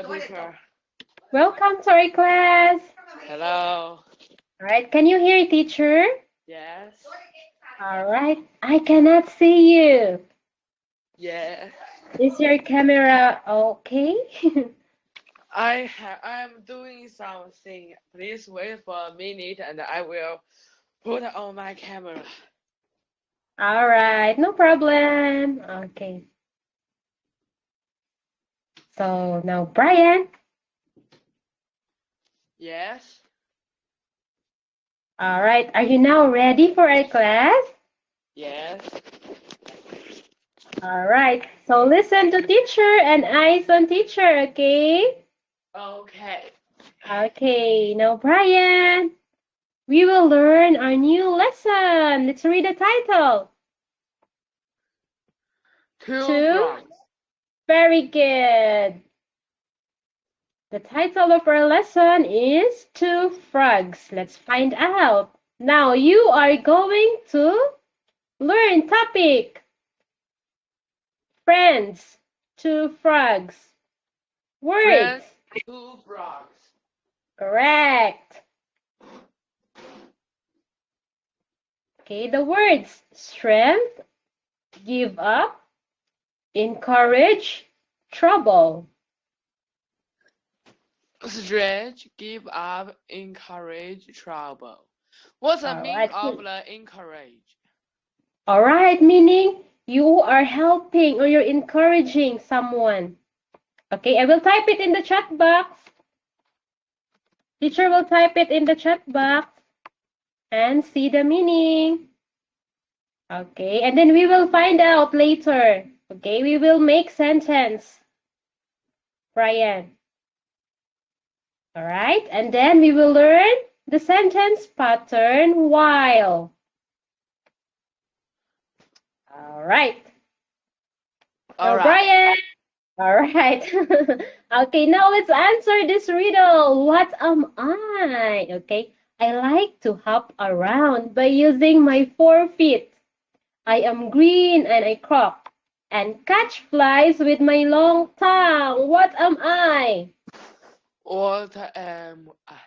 Hello, teacher. Welcome to our class. Hello. All right, can you hear teacher? Yes. All right, I cannot see you. Yes. Is your camera okay? I'm doing something. Please wait for a minute and I will put on my camera. All right, no problem. Okay. So now, Brian. Yes. All right, are you now ready for our class? Yes. All right, so listen to teacher and eyes on teacher, okay? Okay. Okay, now Brian, we will learn our new lesson. Let's read the title. Two Two. frogs. Very good. The title of our lesson is Two Frogs. Let's find out. Now you are going to learn topic. Friends, two frogs. Words. Friends, two frogs. Correct. Okay, the words strength, give up, encourage, trouble. Stretch, give up, encourage, trouble. What's the All meaning right. of the encourage? All right, meaning you are helping or you're encouraging someone. Okay, I will type it in the chat box. Teacher will type it in the chat box and see the meaning. Okay, and then we will find out later. Okay, we will make sentence. Brian. All right, and then we will learn the sentence pattern while. All right. All Now, right. Brian. All right. Okay, now let's answer this riddle. What am I? Okay, I like to hop around by using my 4 feet. I am green and I crop and catch flies with my long tongue. What am I? What am I?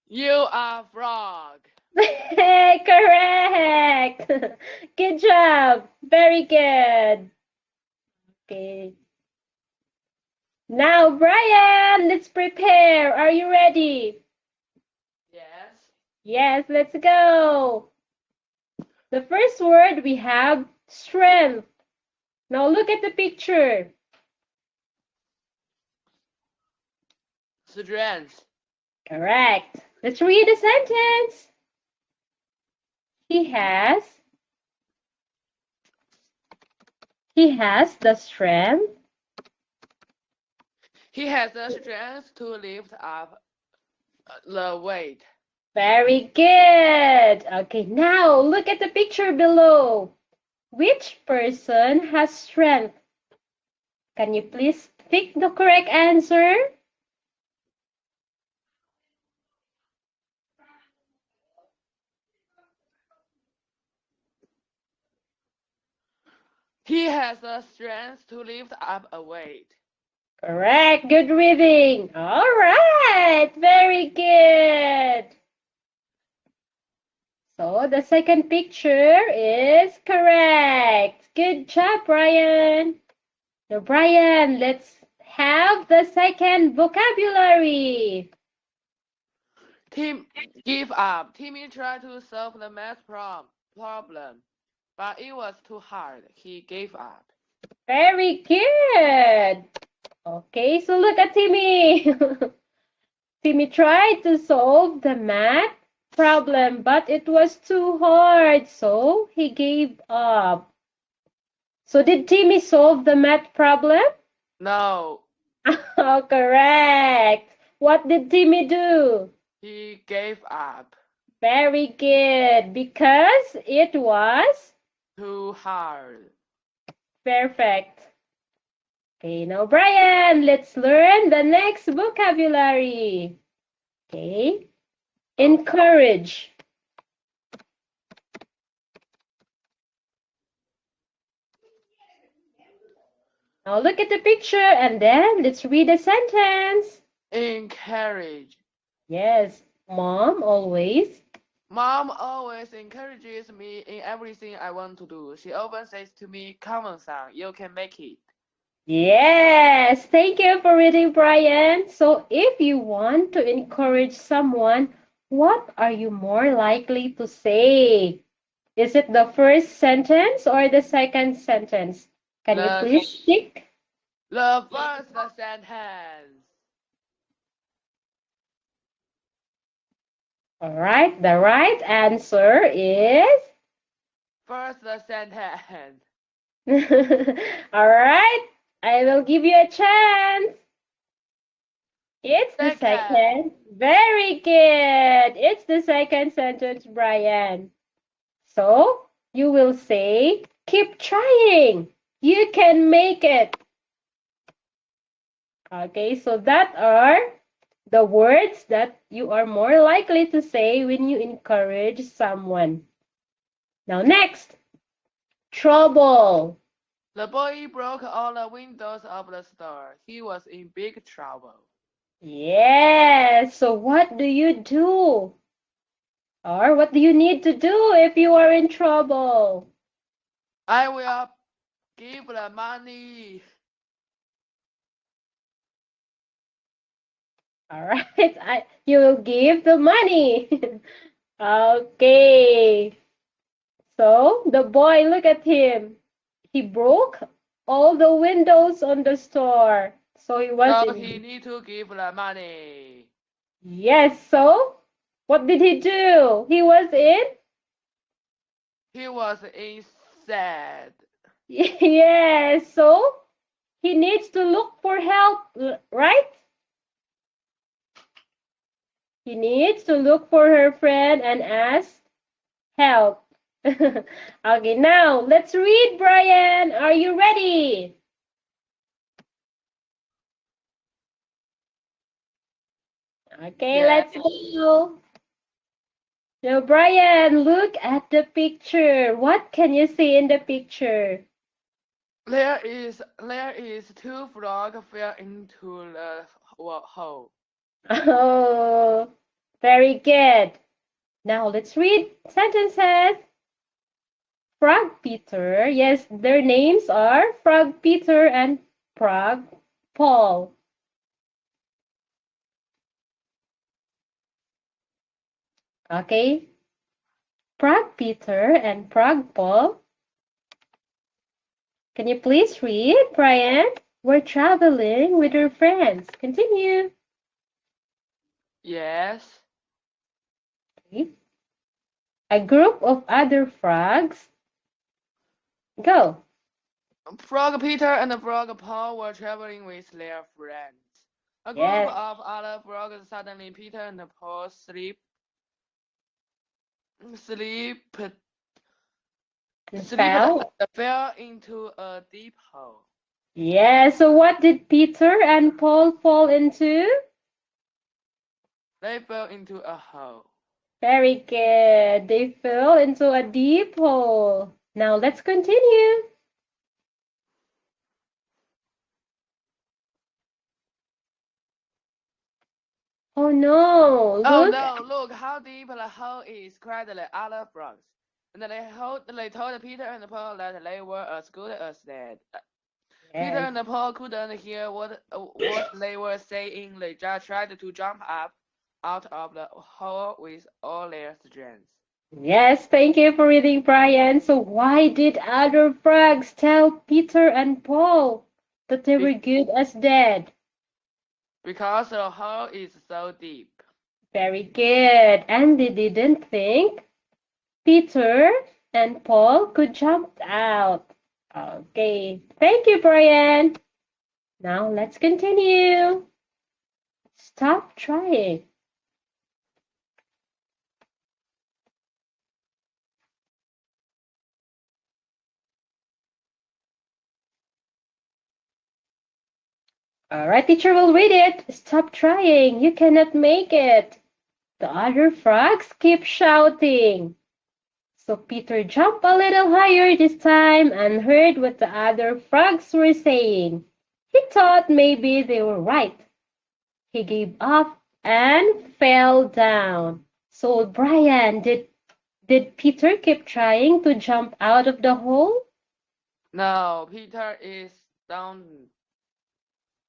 You are frog. Hey, correct. Good job. Very good. Okay. Now, Brian, let's prepare. Are you ready? Yes. Yes, let's go. The first word we have strength. Now look at the picture. Strength. Correct. Let's read the sentence. He has the strength. He has the strength to lift up the weight. Very good. Okay, now look at the picture below. Which person has strength? Can you please pick the correct answer? He has the strength to lift up a weight. Correct. Good reading. All right. Very good. So the second picture is correct. Good job, Brian. Now, Brian, let's have the second vocabulary. Tim give up. Timmy tried to solve the math problem, but it was too hard. He gave up. Very good. Okay, so look at Timmy. Timmy tried to solve the math problem, but it was too hard, so he gave up. So did Timmy solve the math problem? No, Oh, correct. What did Timmy do? he gave up. Very good, because it was Too hard. perfect. Okay, now Brian, let's learn the next vocabulary. Okay, encourage. Now look at the picture and then let's read the sentence. Encourage. Yes, mom always. Mom always encourages me in everything I want to do. She often says to me, "Come on, son, you can make it." Yes, thank you for reading, Brian. So if you want to encourage someone, what are you more likely to say? Is it the first sentence or the second sentence? Can you The, please pick? the first sentence. All right, the right answer is. First sentence. All right, I will give you a chance. It's the Second. second. Very good. It's the second sentence, Brian. So you will say, keep trying. You can make it. Okay, so that are the words that you are more likely to say when you encourage someone. Now, next, trouble. The boy broke all the windows of the store. He was in big trouble. Yes, so what do you do? Or what do you need to do if you are in trouble? I will give the money. All right, you will give the money. Okay, so the boy, look at him. He broke all the windows on the store. So he was So in. he need to give the money. Yes, so what did he do? He was in. He was inside. Yes, so he needs to look for help, right? He needs to look for her friend and ask help. Okay, now let's read, Brian. Are you ready? Okay, Yes. let's go. Now, Brian, look at the picture. What can you see in the picture? There is two frogs fell into the hole. Oh, very good. Now let's read sentences. Frog Peter. Yes, their names are Frog Peter and Frog Paul. Okay. Frog Peter and Frog Paul. Can you please read, Brian? We're traveling with our friends. Continue. Yes. Okay. A group of other frogs. Go. Frog Peter and Frog Paul were traveling with their friends. A group Yes. of other frogs suddenly Peter and Paul sleep slipped and Fell. fell into a deep hole. Yeah, so what did Peter and Paul fall into? They fell into a hole. Very good. They fell into a deep hole. Now let's continue. Oh no, Oh look. no, look how deep the hole is, cried the other frogs. And they told Peter and Paul that they were as good as dead. Peter Yes. and Paul couldn't hear what they were saying. They just tried to jump up out of the hole with all their strength. Yes, thank you for reading, Brian. So why did other frogs tell Peter and Paul that they were Be- good as dead? because the hole is so deep. Very good. And they didn't think Peter and Paul could jump out. Okay. Thank you, Brian. Now let's continue. Stop trying. All right, teacher will read it. Stop trying. You cannot make it. The other frogs keep shouting. So Peter jumped a little higher this time and heard what the other frogs were saying. He thought maybe they were right. He gave up and fell down. So Brian, did Peter keep trying to jump out of the hole? No, Peter is down.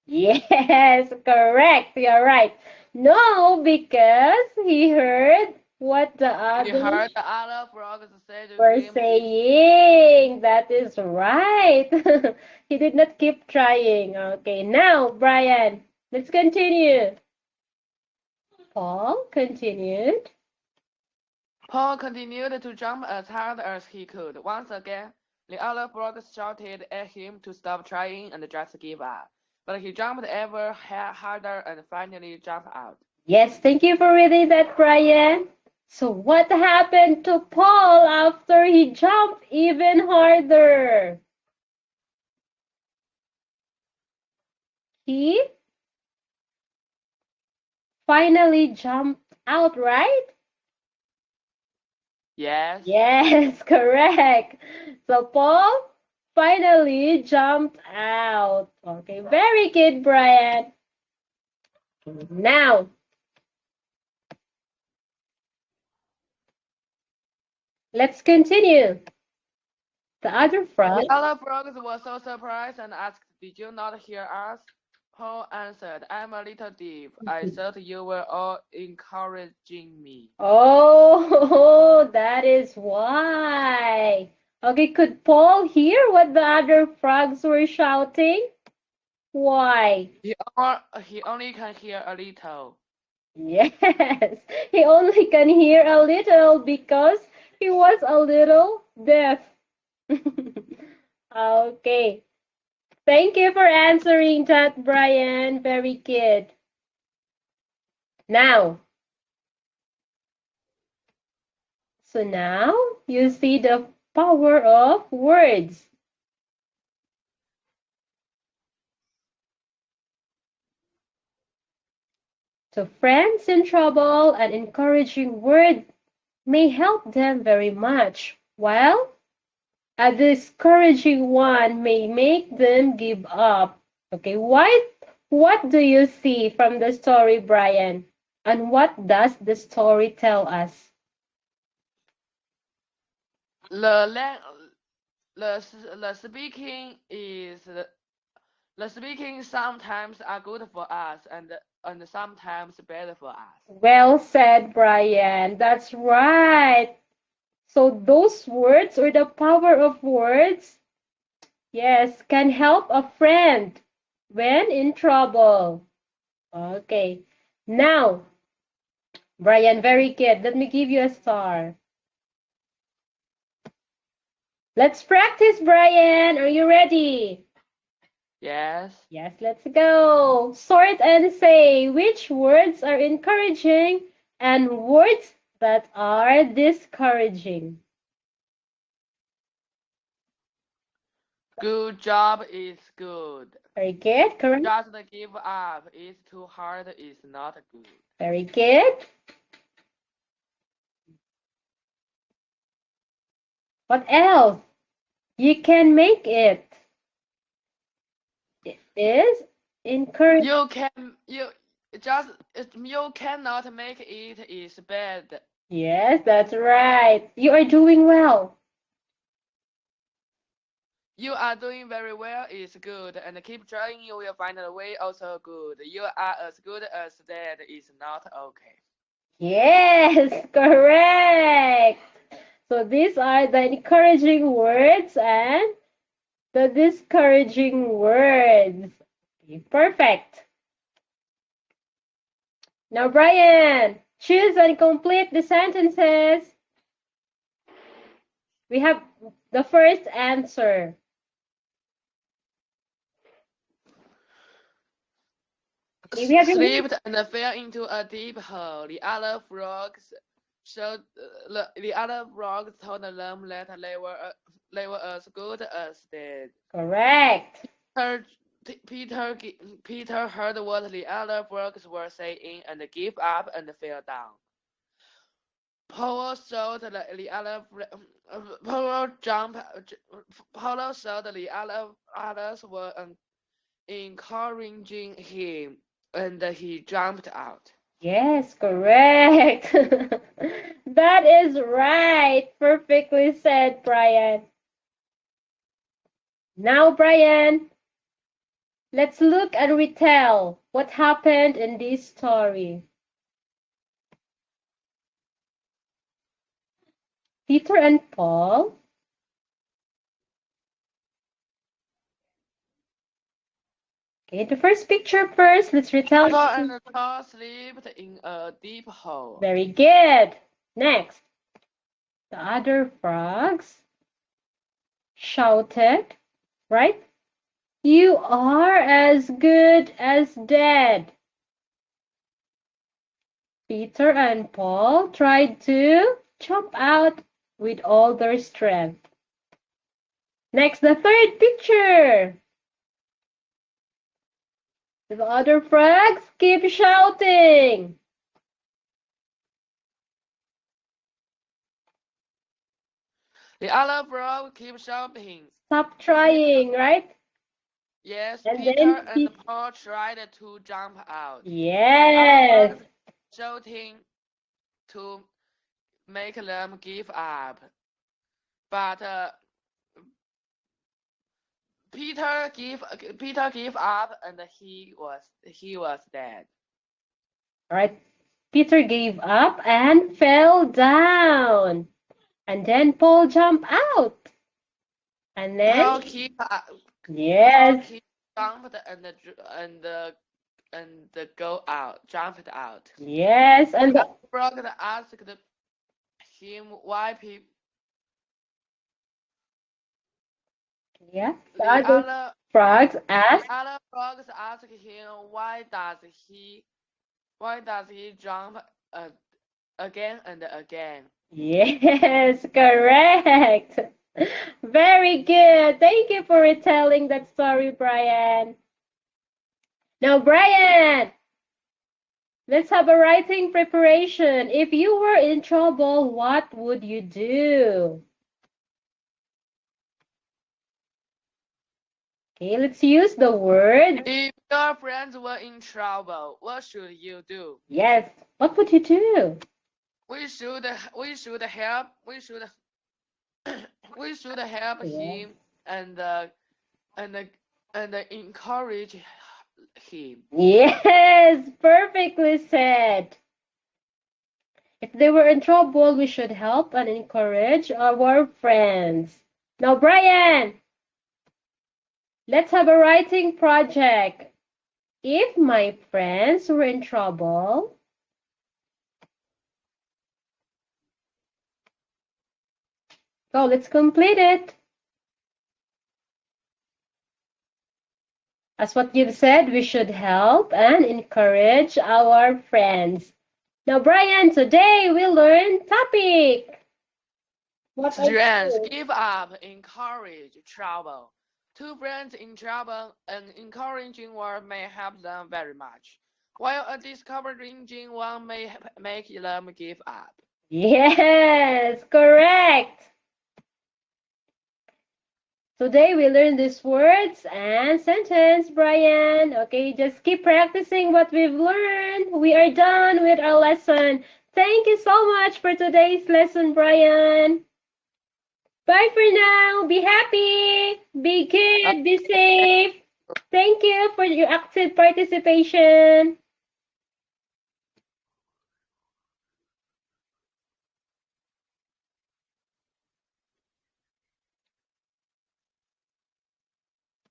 Yes, correct. You're right. No, because he heard what the He others heard the other frogs say to were him, saying. That is right. He did not keep trying. Okay, now, Brian, let's continue. Paul continued. Paul continued to jump as hard as he could. Once again, the other frogs shouted at him to stop trying and just give up. But he jumped ever harder and finally jumped out. Yes, thank you for reading that, Brian. So what happened to Paul after he jumped even harder? He finally jumped out, right? Yes. Yes, correct. So Paul finally jumped out. Okay, very good, Brian. Now, let's continue. The other The frog. other frogs were so surprised and asked, "Did you not hear us?" Paul answered, "I'm a little deaf. I thought you were all encouraging me." Oh, that is why. Okay, could Paul hear what the other frogs were shouting? Why? He only can hear a little. Yes, he only can hear a little because he was a little deaf. Okay, thank you for answering that, Brian. Very good. Now, so now you see the power of words. So friends in trouble, an encouraging word may help them very much, while a discouraging one may make them give up. Okay, what do you see from the story, Brian? And what does the story tell us? The the speaking is the speaking sometimes are good for us and sometimes bad for us. Well said, Brian. That's right. So those words or the power of words, yes, can help a friend when in trouble. Okay. Now, Brian, very good. Let me give you a star. Let's practice, Brian. Are you ready? Yes. Yes, let's go. Sort and say which words are encouraging and words that are discouraging. Good job is good. Very good, correct? Just give up is too hard is not good. Very good. What else? You can make it. It is encouraging. You cannot make it is bad. Yes, that's right. You are doing well. You are doing very well is good and keep trying you will find a way also good. You are as good as that is not okay. Yes, correct. So these are the encouraging words and the discouraging words. Okay, perfect. Now, Brian, choose and complete the sentences. We have the first answer. Okay, we have your Slipped and fell into a deep hole. The other frogs told them that they were as good as dead. correct. Peter, Peter, Peter heard what the other frogs were saying and gave up and fell down. Polo saw the other Polo jump. Polo saw the others were encouraging him, and he jumped out. Yes, correct. That is right. Perfectly said, Brian. Now, Brian, let's look and retell what happened in this story. Peter and Paul. Okay, the first picture first. Let's retell. Peter and Paul slipped in a deep hole. Very good. Next, the other frogs shouted, right? You are as good as dead. Peter and Paul tried to jump out with all their strength. Next, the third picture. The other frogs keep shouting. The other frog keep shouting. Stop trying, right? Yes, And Peter then and Paul tried to jump out. yes. Shouting to make them give up. But Peter gave up and he was dead. All right. Peter gave up and fell down. And then Paul jumped out. And then Paul keep yes. Paul jumped and go out, jumped out. Yes, and the frog asked him why people. Yeah, The other frogs asked. The other frogs asked him why does he jump again and again. Yes, correct. Very good. Thank you for retelling that story, Brian. Now, Brian, let's have a writing preparation. If you were in trouble, what would you do? Okay, let's use the word. If your friends were in trouble, what should you do? Yes, what would you do? We should help him and encourage him. Yes, perfectly said. If they were in trouble, we should help and encourage our friends. Now, Brian, let's have a writing project. If my friends were in trouble, go, let's complete it. As what you've said, we should help and encourage our friends. Now, Brian, today we learn topic. What friends give up, encourage trouble. Two friends in trouble, an encouraging word may help them very much, while a discouraging one may make them give up. Yes, correct. Today we learned these words and sentence, Brian. Okay, just keep practicing what we've learned. We are done with our lesson. Thank you so much for today's lesson, Brian. Bye for now. Be happy. Be good. Be safe. Thank you for your active participation.